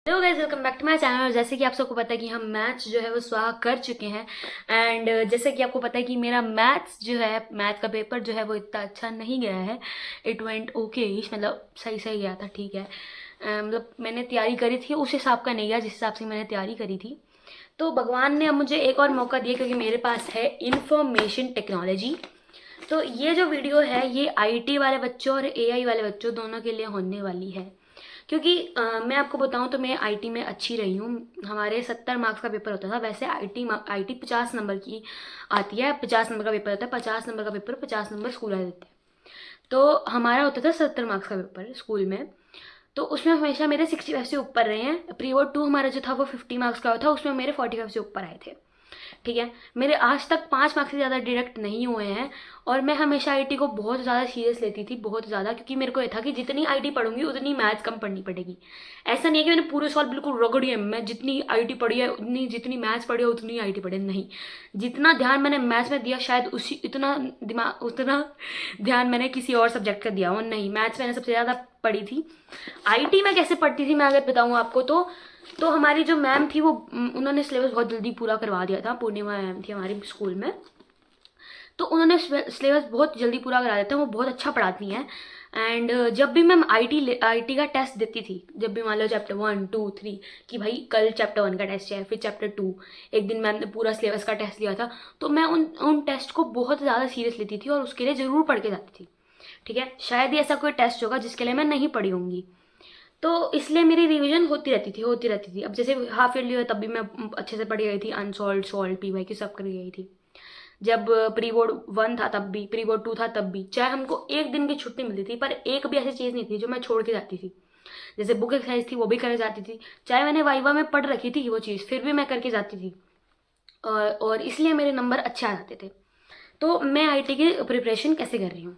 Hello guys, welcome back to my channel. और जैसे कि आप सबको पता है कि हम मैथ्स जो है वो स्वाहा कर चुके हैं। एंड जैसे कि आपको पता है कि मेरा मैथ्स जो है, मैथ का पेपर जो है वो इतना अच्छा नहीं गया है। इट वेंट ओके, मतलब सही सही गया था, ठीक है। मतलब मैंने तैयारी करी थी उस हिसाब का नहीं गया जिस हिसाब से मैंने तैयारी करी थी। तो भगवान ने अब मुझे एक और मौका दिया क्योंकि मेरे पास है इंफॉर्मेशन टेक्नोलॉजी। तो ये जो वीडियो है ये आईटी वाले बच्चों और एआई वाले बच्चों दोनों के लिए होने वाली है। क्योंकि मैं आपको बताऊं तो मैं आईटी में अच्छी रही हूँ। हमारे 70 मार्क्स का पेपर होता था। वैसे आईटी 50 नंबर की आती है, 50 नंबर का पेपर होता है। 50 नंबर का पेपर 50 नंबर स्कूल वाले देते हैं। तो हमारा होता था 70 मार्क्स का पेपर स्कूल में। तो उसमें हमेशा मेरे 65 से ऊपर रहे हैं। प्री बोर्ड 2 हमारा जो था वो 50 मार्क्स का था, उसमें मेरे 45 से ऊपर आए थे। ठीक है, मेरे आज तक 5 मार्क्स से ज़्यादा डिडक्ट नहीं हुए हैं। और मैं हमेशा आईटी को बहुत ज़्यादा सीरियस लेती थी, बहुत ज़्यादा, क्योंकि मेरे को ये था कि जितनी आईटी पढ़ूंगी उतनी मैथ्स कम पढ़नी पड़ेगी। ऐसा नहीं है कि मैंने पूरे साल बिल्कुल रगड़ी है, मैं जितनी आईटी पढ़ी है उतनी, जितनी मैथ्स पढ़ी है उतनी आईटी पढ़ी है, नहीं। जितना ध्यान मैंने मैथ्स में दिया शायद उसी उतना ध्यान मैंने किसी और सब्जेक्ट का दिया हो, नहीं। मैथ्स मैंने सबसे ज़्यादा पढ़ी थी। आईटी में कैसे पढ़ती थी मैं अगर बताऊँ आपको तो हमारी जो मैम थी वो उन्होंने सिलेबस बहुत जल्दी पूरा करवा दिया था। पूर्णिमा मैम थी हमारी स्कूल में। तो उन्होंने सिलेबस बहुत जल्दी पूरा करा देते हैं, वो बहुत अच्छा पढ़ाती हैं। एंड जब भी मैं आईटी का टेस्ट देती थी, जब भी मान लो चैप्टर 1 2 3 कि भाई कल चैप्टर 1 का टेस्ट है, फिर चैप्टर 2, एक दिन मैम ने पूरा सिलेबस का टेस्ट लिया था, तो मैं उन टेस्ट को बहुत ज़्यादा सीरियस लेती थी और उसके लिए ज़रूर पढ़ के जाती थी। ठीक है, शायद ही ऐसा कोई टेस्ट होगा जिसके लिए मैं नहीं पढ़ी होंगी। तो इसलिए मेरी रिवीजन होती रहती थी। अब जैसे हाफ ईयरली हुआ तब भी मैं अच्छे से पढ़ी गई थी। अनसॉल्व, सॉल्व, पीवाई की सब कर गई थी। जब प्री बोर्ड 1 था तब भी, प्री बोर्ड 2 था तब भी, चाहे हमको एक दिन की छुट्टी मिलती थी पर एक भी ऐसी चीज़ नहीं थी जो मैं छोड़ के जाती थी। जैसे बुक एक्सरसाइज थी वो भी करे जाती थी, चाहे मैंने वाइवा में पढ़ रखी थी वो चीज़, फिर भी मैं करके जाती थी। और इसलिए मेरे नंबर अच्छे आ जाते थे। तो मैं आईटी की प्रिपरेशन कैसे कर रही हूँ,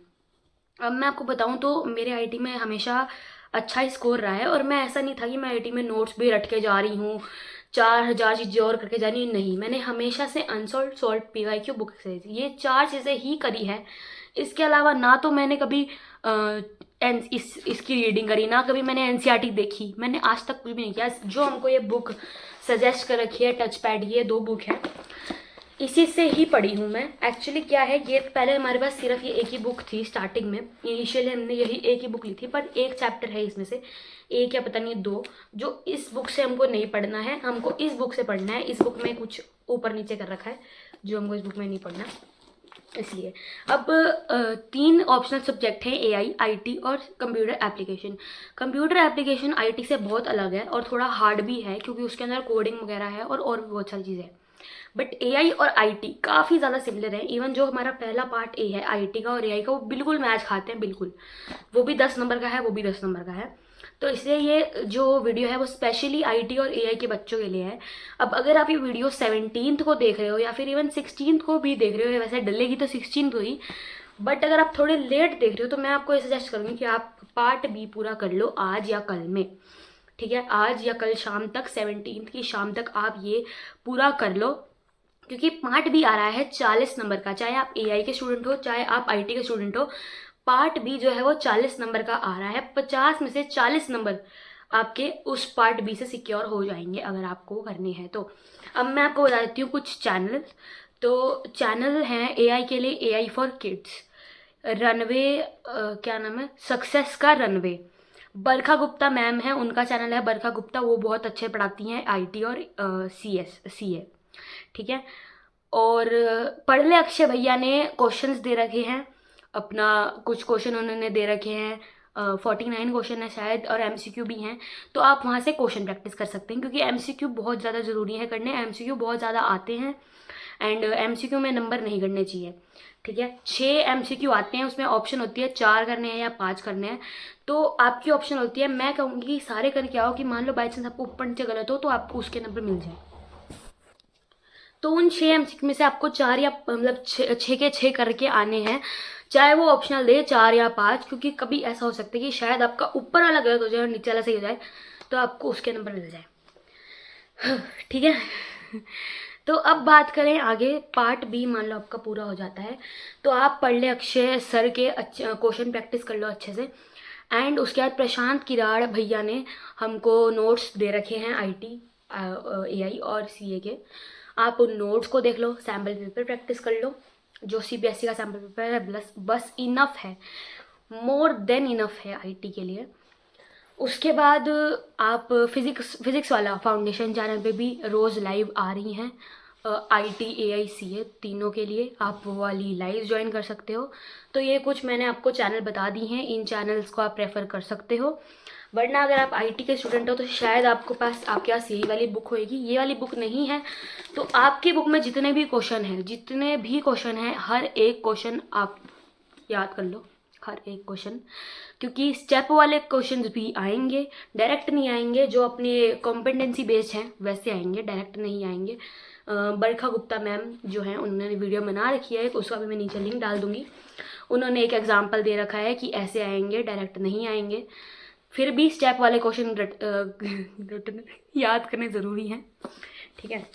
अब मैं आपको बताऊं तो मेरे आईटी में हमेशा अच्छा ही स्कोर रहा है। और मैं, ऐसा नहीं था कि मैं आईटी में नोट्स भी रट के जा रही हूँ, 4000 चीज़ें और करके जा रही हूँ, नहीं। मैंने हमेशा से unsolved, solved, PYQ, book exercise, ये 4 चीज़ें ही करी है। इसके अलावा ना तो मैंने कभी इसकी रीडिंग करी, ना कभी मैंने एनसीईआरटी देखी, मैंने आज तक कुछ भी नहीं किया। जो हमको ये बुक सजेस्ट कर रखी है, टच पैड, ये 2 बुक है, इसी से ही पढ़ी हूँ मैं। एक्चुअली क्या है, ये पहले हमारे पास सिर्फ ये एक ही बुक थी स्टार्टिंग में। इनिशियली हमने यही एक ही बुक ली थी, पर एक चैप्टर है इसमें से, एक या पता नहीं 2, जो इस बुक से हमको नहीं पढ़ना है, हमको इस बुक से पढ़ना है। इस बुक में कुछ ऊपर नीचे कर रखा है जो हमको इस बुक में नहीं पढ़ना, इसलिए। अब 3 ऑप्शनल सब्जेक्ट हैं, एआई, आईटी और computer application. Computer application IT से बहुत अलग है और थोड़ा हार्ड भी है क्योंकि उसके अंदर कोडिंग वगैरह है और भी बहुत सारी चीज़ें हैं। बट एआई और आईटी काफ़ी ज़्यादा सिमिलर है। इवन जो हमारा पहला पार्ट ए है आईटी का और एआई का, वो बिल्कुल मैच खाते हैं, बिल्कुल। वो भी 10 नंबर का है, वो भी 10 नंबर का है। तो इसलिए ये जो वीडियो है वो स्पेशली आईटी और एआई के बच्चों के लिए है। अब अगर आप ये वीडियो 17th को देख रहे हो या फिर इवन 16th को भी देख रहे हो, वैसे डलेगी तो 16th को ही, बट अगर आप थोड़े लेट देख रहे हो तो मैं आपको ये सजेस्ट करूँगी कि आप पार्ट बी पूरा कर लो आज या कल में। ठीक है, आज या कल शाम तक, 17th की शाम तक आप ये पूरा कर लो। क्योंकि पार्ट बी आ रहा है 40 नंबर का, चाहे आप एआई के स्टूडेंट हो चाहे आप आईटी के स्टूडेंट हो। पार्ट बी जो है वो 40 नंबर का आ रहा है। 50 में से 40 नंबर आपके उस पार्ट बी से सिक्योर हो जाएंगे अगर आपको करने हैं तो। अब मैं आपको बता देती हूँ कुछ चैनल। तो चैनल हैं एआई के लिए, एआई फॉर किड्स, रनवे, क्या नाम है, सक्सेस का रनवे। बरखा गुप्ता मैम है, उनका चैनल है बरखा गुप्ता, वो बहुत अच्छे पढ़ाती हैं आईटी और सीए। ठीक है। और पढ़ ले अक्षय भैया ने क्वेश्चंस दे रखे हैं अपना, कुछ क्वेश्चन उन्होंने दे रखे हैं, 49 क्वेश्चन है शायद, और एमसीक्यू भी हैं। तो आप वहाँ से क्वेश्चन प्रैक्टिस कर सकते हैं क्योंकि एमसीक्यू बहुत ज़्यादा ज़रूरी है करने। एमसीक्यू बहुत ज़्यादा आते हैं एंड एमसीक्यू में नंबर नहीं करने चाहिए। ठीक है, 6 एमसीक्यू आते हैं, उसमें ऑप्शन होती है 4 करने हैं या 5 करने हैं। तो आपकी ऑप्शन होती है, मैं कहूँगी कि सारे करके आओ कि मान लो बाई चांस आपको ऊपर नीचे गलत हो तो आपको उसके नंबर मिल जाए। तो उन 6 एमसीक्यू में से आपको 4 या मतलब 6 के 6 करके आने हैं, चाहे वो ऑप्शनल दे 4 या 5, क्योंकि कभी ऐसा हो सकता है कि शायद आपका ऊपर वाला गलत हो जाए और नीचे वाला सही हो जाए, तो आपको उसके नंबर मिल जाए। ठीक है। तो अब बात करें आगे, पार्ट बी मान लो आपका पूरा हो जाता है तो आप पढ़ ले अक्षय सर के अच्छे क्वेश्चन, प्रैक्टिस कर लो अच्छे से। एंड उसके बाद प्रशांत किराड़ भैया ने हमको नोट्स दे रखे हैं IT AI और CA के। आप उन नोट्स को देख लो, सैम्पल पेपर प्रैक्टिस कर लो। जो CBSE का सैम्पल पेपर है बस इनफ है, मोर देन इनफ है IT के लिए। उसके बाद आप फिज़िक्स वाला फाउंडेशन चैनल पे भी रोज़ लाइव आ रही हैं IT AI CA तीनों के लिए, आप वो वाली लाइव ज्वाइन कर सकते हो। तो ये कुछ मैंने आपको चैनल बता दी हैं, इन चैनल्स को आप प्रेफर कर सकते हो। वरना अगर आप IT के स्टूडेंट हो तो शायद आपके पास यही वाली बुक होएगी। ये वाली बुक नहीं है तो आपकी बुक में जितने भी क्वेश्चन हैं हर एक क्वेश्चन आप याद कर लो, हर एक क्वेश्चन, क्योंकि स्टेप वाले क्वेश्चंस भी आएंगे, डायरेक्ट नहीं आएंगे। जो अपने कॉम्पिटेंसी बेस्ड हैं वैसे आएंगे, डायरेक्ट नहीं आएंगे। बरखा गुप्ता मैम जो हैं उन्होंने वीडियो बना रखी है, उसका भी मैं नीचे लिंक डाल दूंगी। उन्होंने एक एग्जाम्पल दे रखा है कि ऐसे आएंगे, डायरेक्ट नहीं आएंगे। फिर भी स्टेप वाले क्वेश्चन याद करने ज़रूरी हैं, ठीक है।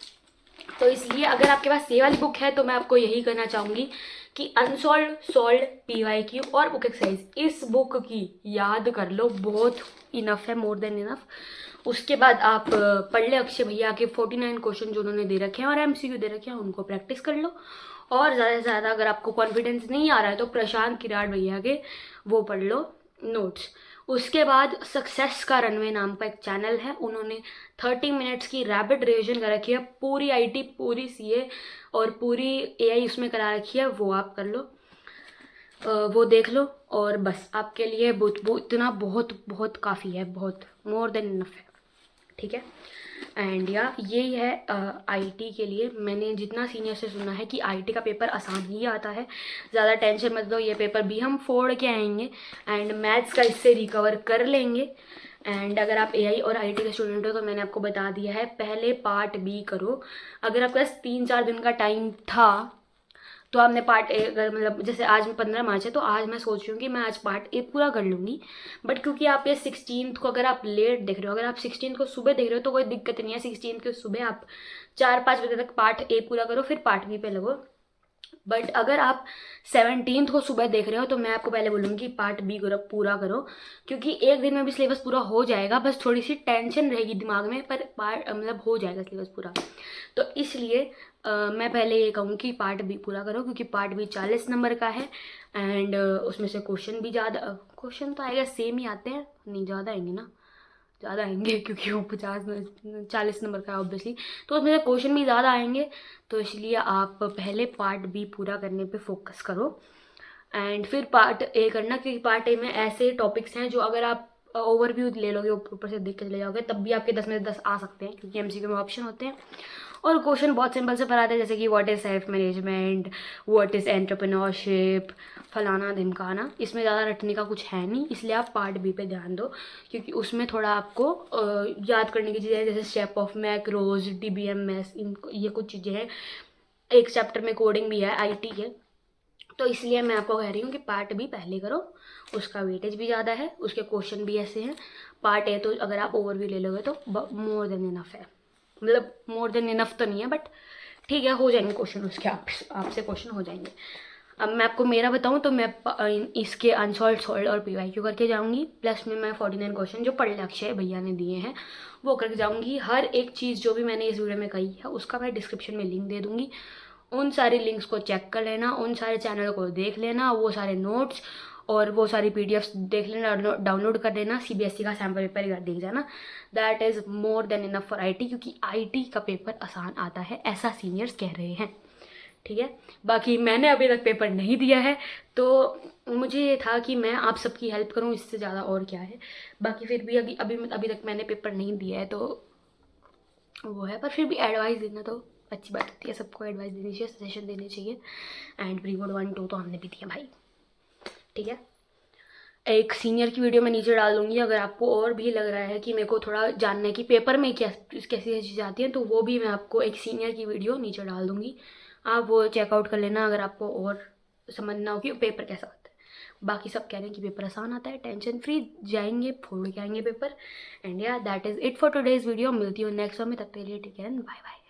तो इसलिए अगर आपके पास ये वाली बुक है तो मैं आपको यही कहना चाहूँगी कि अनसॉल्व, सॉल्व, PYQ और बुक एक्सरसाइज इस बुक की याद कर लो, बहुत इनफ है, मोर देन इनफ। उसके बाद आप पढ़ ले अक्षय भैया के 49 क्वेश्चन जो उन्होंने दे रखे हैं और MCQ दे रखे हैं, उनको प्रैक्टिस कर लो। और ज़्यादा से ज़्यादा अगर आपको कॉन्फिडेंस नहीं आ रहा है तो प्रशांत किराड़ भैया के वो पढ़ लो नोट्स। उसके बाद सक्सेस का रनवे नाम का एक चैनल है, उन्होंने 30 मिनट्स की रैपिड रिविजन कर रखी है, पूरी IT, पूरी CA और पूरी AI उसमें करा रखी है, वो आप कर लो, वो देख लो। और बस आपके लिए वो इतना बहुत काफ़ी है, बहुत मोर देन इनफ है, ठीक है। एंड यही है IT के लिए। मैंने जितना सीनियर से सुना है कि IT का पेपर आसान ही आता है, ज़्यादा टेंशन मत लो, ये पेपर भी हम फोड़ के आएंगे एंड मैथ्स का इससे रिकवर कर लेंगे। एंड अगर आप AI और IT के स्टूडेंट हो तो मैंने आपको बता दिया है, पहले पार्ट B करो। अगर आपके पास 3-4 दिन का टाइम था तो आपने पार्ट A, अगर मतलब जैसे आज में 15 मार्च है तो आज मैं सोच रही हूँ कि मैं आज पार्ट A पूरा कर लूँगी। बट क्योंकि आप ये 16th को अगर आप लेट देख रहे हो, अगर आप 16th को सुबह देख रहे हो तो कोई दिक्कत नहीं है। 16th को सुबह आप 4-5 बजे तक पार्ट A पूरा करो, फिर पार्ट B पे लगो। बट अगर आप 17th को सुबह देख रहे हो तो मैं आपको पहले बोलूँगी पार्ट B पूरा करो, क्योंकि एक दिन में भी सिलेबस पूरा हो जाएगा, बस थोड़ी सी टेंशन रहेगी दिमाग में, पर मतलब हो जाएगा सिलेबस पूरा। तो इसलिए मैं पहले ये कहूँ कि पार्ट B पूरा करो, क्योंकि पार्ट B 40 नंबर का है एंड उसमें से क्वेश्चन भी ज़्यादा, क्वेश्चन तो आएगा सेम ही आते हैं, नहीं ज़्यादा आएंगे ना, ज़्यादा आएंगे क्योंकि वो 40 नंबर का है ऑब्वियसली, तो उसमें से क्वेश्चन भी ज़्यादा आएंगे। तो इसलिए आप पहले पार्ट B पूरा करने पे फोकस करो एंड फिर पार्ट A करना, क्योंकि पार्ट A में ऐसे टॉपिक्स हैं जो अगर आप ओवरव्यू ले लोगे, ऊपर से देख के चले जाओगे, तब भी आपके 10 में से 10 आ सकते हैं, क्योंकि MCQ में ऑप्शन होते हैं और क्वेश्चन बहुत सिंपल से पढ़ाते हैं, जैसे कि what is self management, what is entrepreneurship, फलाना ढिमकाना। इसमें ज़्यादा रटने का कुछ है नहीं, इसलिए आप पार्ट B पे ध्यान दो, क्योंकि उसमें थोड़ा आपको याद करने की चीज़ें हैं, जैसे स्टेप ऑफ मैक्रोज, DBMS, इन ये कुछ चीज़ें हैं। एक चैप्टर में कोडिंग भी है IT के, तो इसलिए मैं आपको कह रही हूँ कि पार्ट B पहले करो, उसका वेटेज भी ज़्यादा है, उसके क्वेश्चन भी ऐसे हैं। पार्ट A तो अगर आप ओवरव्यू ले लोगे तो मोर देन इनफ है, मतलब मोर देन इनफ तो नहीं है बट ठीक है, हो जाएंगे क्वेश्चन उसके, आपसे क्वेश्चन हो जाएंगे। अब मैं आपको मेरा बताऊं तो मैं इसके अनसॉल्व, सॉल्व और PYQ करके जाऊंगी, प्लस में मैं 49 क्वेश्चन जो पढ़ अक्षय भैया ने दिए हैं वो करके जाऊंगी। हर एक चीज़ जो भी मैंने इस वीडियो में कही है उसका मैं डिस्क्रिप्शन में लिंक दे दूंगी, उन सारे लिंक्स को चेक कर लेना, उन सारे चैनल को देख लेना, वो सारे नोट्स और वो सारी PDFs देख लेना, डाउनलोड कर लेना, CBSE का सैम्पल पेपर देख जाना। That is more than enough for IT, क्योंकि IT का पेपर आसान आता है, ऐसा सीनियर्स कह रहे हैं, ठीक है। बाकी मैंने अभी तक पेपर नहीं दिया है तो मुझे ये था कि मैं आप सबकी हेल्प करूं, इससे ज़्यादा और क्या है। बाकी फिर भी अभी तक मैंने पेपर नहीं दिया है तो वो है, पर फिर भी एडवाइस देना तो अच्छी बात होती है, सबको एडवाइस देनी चाहिए, सजेशन देने चाहिए। एंड प्री बोर्ड 1-2 तो हमने भी दिया भाई, ठीक है। एक सीनियर की वीडियो मैं नीचे डाल दूँगी, अगर आपको और भी लग रहा है कि मेरे को थोड़ा जानना है कि पेपर में कैसी चीज़ें आती हैं, तो वो भी मैं आपको एक सीनियर की वीडियो नीचे डाल दूँगी, आप वो चेकआउट कर लेना अगर आपको और समझना हो कि पेपर कैसा होता है। बाकी सब कह रहे हैं कि पेपर आसान आता है, टेंशन फ्री जाएंगे, फोड़ के आएंगे paper. And that is it for today's video. मिलती हूँ नेक्स्ट वन में, तब तक के लिए टेक केयर, बाय बाय।